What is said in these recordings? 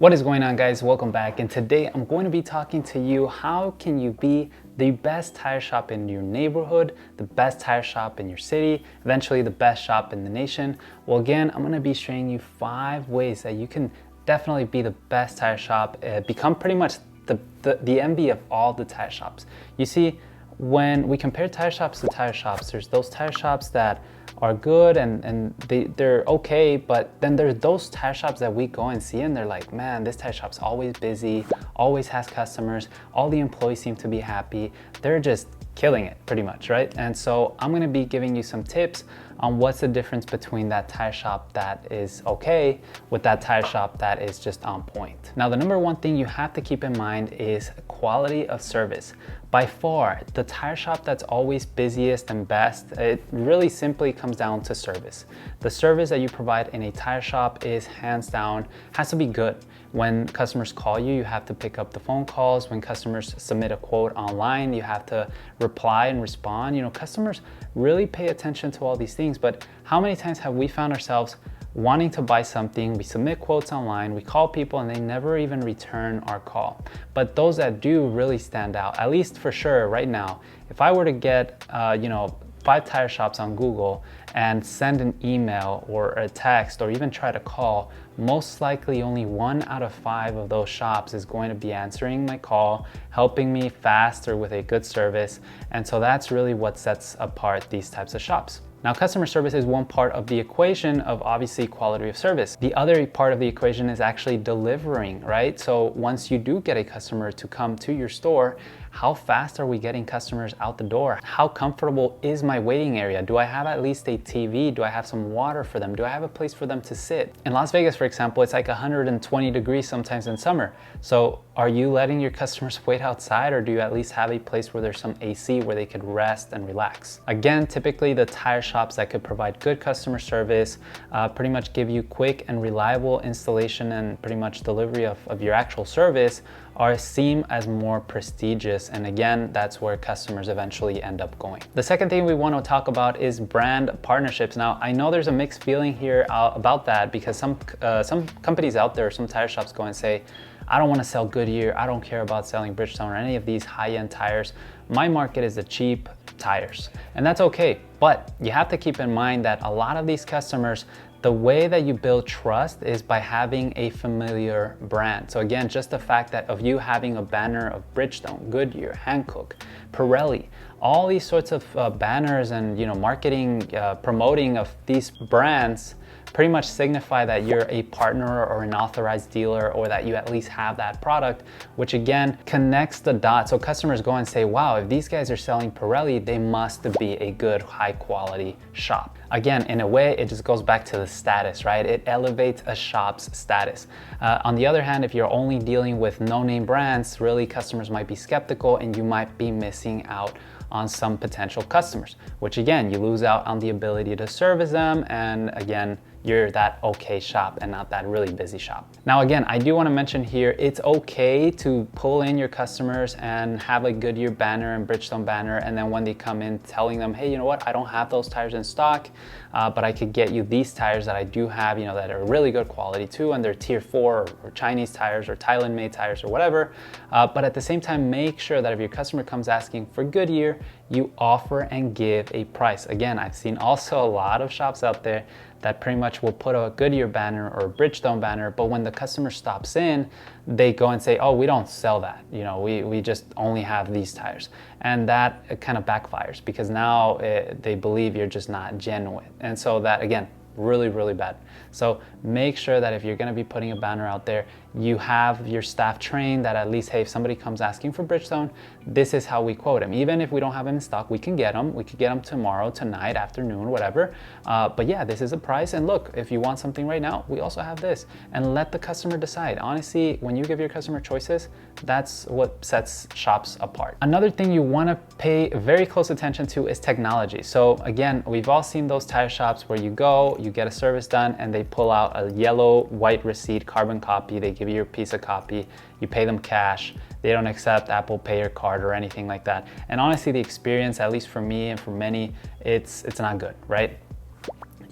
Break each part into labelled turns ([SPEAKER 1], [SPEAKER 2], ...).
[SPEAKER 1] What is going on, guys? Welcome back, and today I'm going to be talking to you how can you be the best tire shop in your neighborhood, the best tire shop in your city, eventually the best shop in the nation. Well, again, I'm going to be showing you 5 ways that you can definitely be the best tire shop, become pretty much the envy of all the tire shops. You see, when we compare tire shops to tire shops, there's those tire shops that are good and they're okay, but then there's those tire shops that we go and see and they're like, man, this tire shop's always busy, always has customers, all the employees seem to be happy, they're just killing it pretty much, right? And so I'm gonna be giving you some tips on what's the difference between that tire shop that is okay with that tire shop that is just on point. Now, the number one thing you have to keep in mind is quality of service. By far, the tire shop that's always busiest and best, it really simply comes down to service. The service that you provide in a tire shop is hands down, has to be good. When customers call you, you have to pick up the phone calls. When customers submit a quote online, you have to reply and respond. You know, customers really pay attention to all these things, but how many times have we found ourselves wanting to buy something, we submit quotes online, we call people and they never even return our call. But those that do really stand out, at least for sure right now. If I were to get 5 tire shops on Google and send an email or a text or even try to call, most likely only 1 out of 5 of those shops is going to be answering my call, helping me fast or with a good service. And so that's really what sets apart these types of shops. Now, customer service is one part of the equation of obviously quality of service. The other part of the equation is actually delivering, right? So once you do get a customer to come to your store, how fast are we getting customers out the door? How comfortable is my waiting area? Do I have at least a TV? Do I have some water for them? Do I have a place for them to sit? In Las Vegas, for example, it's like 120 degrees sometimes in summer. So are you letting your customers wait outside, or do you at least have a place where there's some AC where they could rest and relax? Again, typically the tire shops that could provide good customer service, pretty much give you quick and reliable installation and pretty much delivery of your actual service, are seen as more prestigious. And again, that's where customers eventually end up going. The second thing we want to talk about is brand partnerships. Now, I know there's a mixed feeling here about that, because some companies out there, some tire shops go and say, I don't want to sell Goodyear, I don't care about selling Bridgestone or any of these high-end tires. My market is the cheap tires. And that's okay, but you have to keep in mind that a lot of these customers, the way that you build trust is by having a familiar brand. So again, just the fact that of you having a banner of Bridgestone, Goodyear, Hankook, Pirelli, all these sorts of banners and marketing, promoting of these brands pretty much signify that you're a partner or an authorized dealer, or that you at least have that product, which again connects the dots. So customers go and say, wow, if these guys are selling Pirelli, they must be a good, high quality shop. Again, in a way, it just goes back to the status, right? It elevates a shop's status. On the other hand, if you're only dealing with no-name brands, really customers might be skeptical and you might be missing out on some potential customers, which again, you lose out on the ability to service them. And again, you're that okay shop and not that really busy shop. Now, again, I do want to mention here, it's okay to pull in your customers and have a Goodyear banner and Bridgestone banner, and then when they come in, telling them, hey, you know what, I don't have those tires in stock, but I could get you these tires that I do have, that are really good quality too, and they're tier 4 or Chinese tires or Thailand made tires or whatever. But at the same time, make sure that if your customer comes asking for Goodyear, you offer and give a price. Again, I've seen also a lot of shops out there that pretty much will put a Goodyear banner or a Bridgestone banner, but when the customer stops in, they go and say, oh, we don't sell that. We just only have these tires. And that kind of backfires, because now they believe you're just not genuine. And so that, again, really, really bad. So make sure that if you're going to be putting a banner out there, you have your staff trained that at least, hey, if somebody comes asking for Bridgestone, this is how we quote them. Even if we don't have them in stock, we can get them. We could get them tomorrow, tonight, afternoon, whatever. But yeah, this is a price. And look, if you want something right now, we also have this. And let the customer decide. Honestly, when you give your customer choices, that's what sets shops apart. Another thing you want to pay very close attention to is technology. So again, we've all seen those tire shops where you go, you get a service done, and they pull out a yellow, white receipt, carbon copy. They give you a piece of copy, you pay them cash. They don't accept Apple Pay or card or anything like that. And honestly, the experience, at least for me and for many, it's not good, right?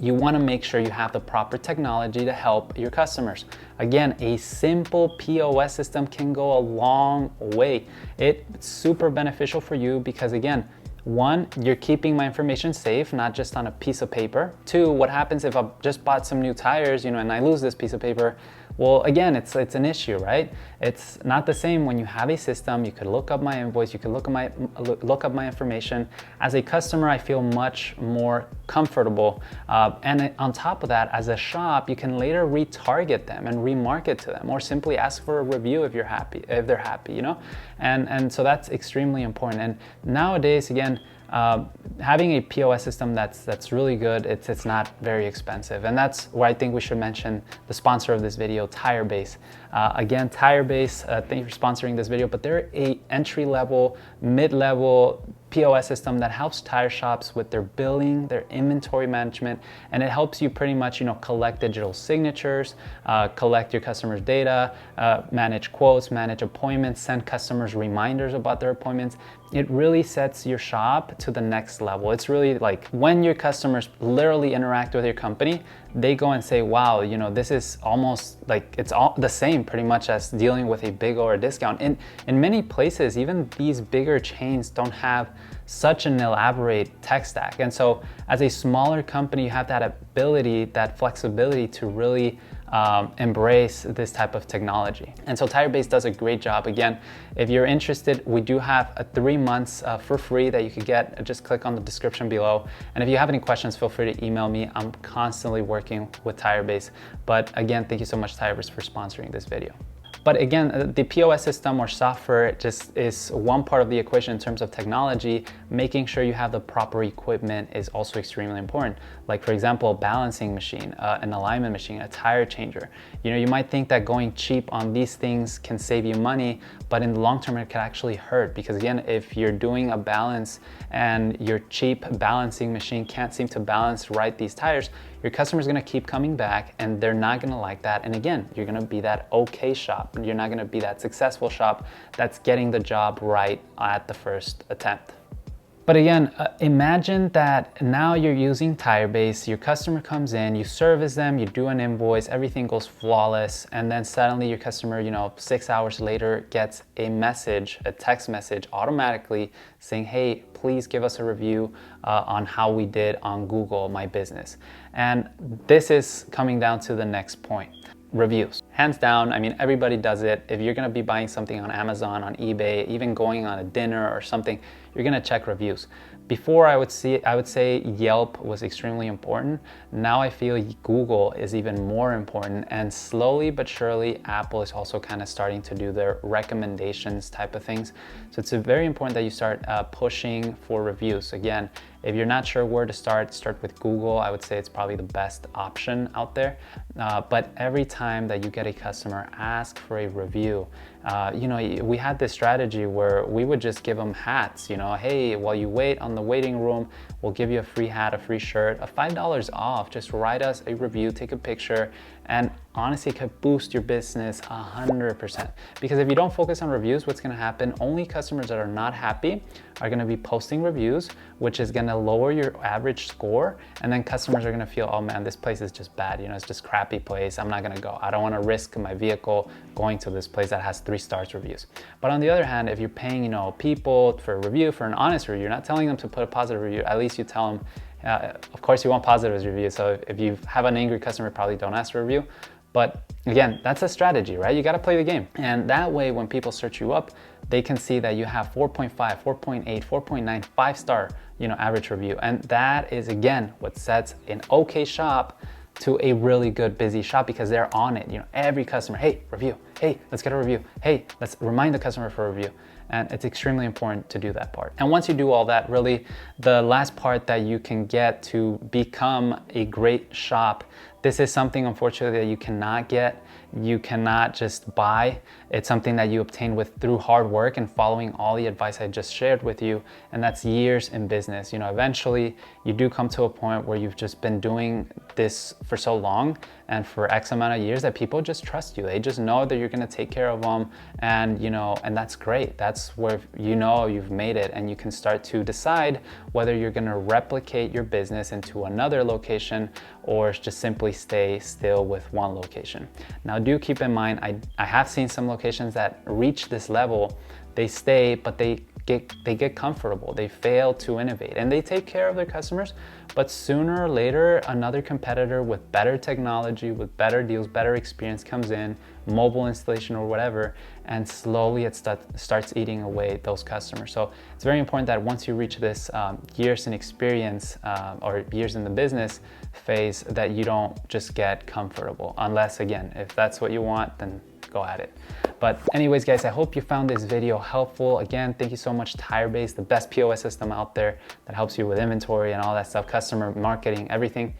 [SPEAKER 1] you want to make sure you have the proper technology to help your customers. Again, a simple POS system can go a long way. It's super beneficial for you because, again, one, you're keeping my information safe, not just on a piece of paper. Two, what happens if I just bought some new tires, and I lose this piece of paper? Well, again, it's an issue, right? It's not the same when you have a system. You could look up my invoice, you could look up my information. As a customer, I feel much more comfortable. And on top of that, as a shop, you can later retarget them and remarket to them, or simply ask for a review if they're happy, And so that's extremely important. And nowadays, again, having a POS system that's really good, it's not very expensive. And that's where I think we should mention the sponsor of this video, TireBase. Again, TireBase, thank you for sponsoring this video, but they're a entry-level, mid-level POS system that helps tire shops with their billing, their inventory management, and it helps you pretty much, collect digital signatures, collect your customers' data, manage quotes, manage appointments, send customers reminders about their appointments. It really sets your shop to the next level. It's really like when your customers literally interact with your company, they go and say, wow, this is almost like it's all the same pretty much as dealing with a big or a discount. In many places, even these bigger chains don't have such an elaborate tech stack. And so as a smaller company, you have that ability, that flexibility to really embrace this type of technology. And so TireBase does a great job. Again, if you're interested, we do have 3 months for free that you could get. Just click on the description below. And if you have any questions, feel free to email me. I'm constantly working with TireBase. But again, thank you so much, TireBase, for sponsoring this video. But again, the POS system or software just is one part of the equation in terms of technology. Making sure you have the proper equipment is also extremely important. Like, for example, a balancing machine, an alignment machine, a tire changer. You might think that going cheap on these things can save you money, but in the long term, it can actually hurt. Because again, if you're doing a balance and your cheap balancing machine can't seem to balance right these tires, your customer's gonna keep coming back and they're not gonna like that. And again, you're gonna be that okay shop. You're not gonna be that successful shop that's getting the job right at the first attempt. But again, imagine that now you're using TireBase, your customer comes in, you service them, you do an invoice, everything goes flawless, and then suddenly your customer, 6 hours later gets a message, a text message automatically saying, hey, please give us a review on how we did on Google My Business. And this is coming down to the next point. Reviews. Hands down, everybody does it. If you're gonna be buying something on Amazon, on eBay, even going on a dinner or something, you're gonna check reviews. Before I would say Yelp was extremely important. Now I feel Google is even more important, and slowly but surely Apple is also kind of starting to do their recommendations type of things. So it's very important that you start pushing for reviews. Again, if you're not sure where to start with Google. I would say it's probably the best option out there. But every time that you get a customer, ask for a review. We had this strategy where we would just give them hats. Hey, while you wait on the waiting room, we'll give you a free hat, a free shirt, a $5 off. Just write us a review, take a picture, and honestly, it could boost your business 100%. Because if you don't focus on reviews, what's gonna happen? Only customers that are not happy are gonna be posting reviews, which is gonna lower your average score. And then customers are gonna feel, oh man, this place is just bad. It's just crappy place. I'm not gonna go. I don't wanna risk my vehicle going to this place that has 3 stars reviews. But on the other hand, if you're paying, people for a review, for an honest review, you're not telling them to put a positive review, at least you tell them, of course you want positive reviews. So if you have an angry customer, probably don't ask for a review. But again, that's a strategy, right? You got to play the game. And that way, when people search you up, they can see that you have 4.5, 4.8, 4.9, 5-star, average review. And that is, again, what sets an okay shop to a really good busy shop, because they're on it. Every customer, hey, review. Hey, let's get a review. Hey, let's remind the customer for a review. And it's extremely important to do that part. And once you do all that, really, the last part that you can get to become a great shop, this is something, unfortunately, that you cannot get. You cannot just buy. It's something that you obtain through hard work and following all the advice I just shared with you. And that's years in business. Eventually you do come to a point where you've just been doing this for so long and for X amount of years that people just trust you. They just know that you're gonna take care of them, and and that's great. That's where you've made it, and you can start to decide whether you're gonna replicate your business into another location, or just simply stay still with one location. Now do keep in mind, I have seen some locations that reach this level, they stay, but they get comfortable, they fail to innovate, and they take care of their customers, but sooner or later another competitor with better technology, with better deals, better experience comes in, mobile installation or whatever, and slowly it starts eating away those customers. So it's very important that once you reach this years in experience or years in the business phase, that you don't just get comfortable, unless, again, if that's what you want, then go at it. But anyways, guys, I hope you found this video helpful. Again, thank you so much, TireBase, the best POS system out there that helps you with inventory and all that stuff, customer marketing, everything.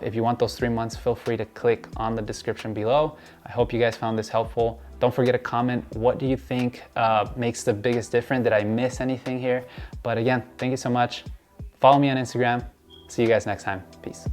[SPEAKER 1] If you want those 3 months, feel free to click on the description below. I hope you guys found this helpful. Don't forget to comment, what do you think makes the biggest difference? Did I miss anything here? But again, thank you so much. Follow me on Instagram. See you guys next time. Peace.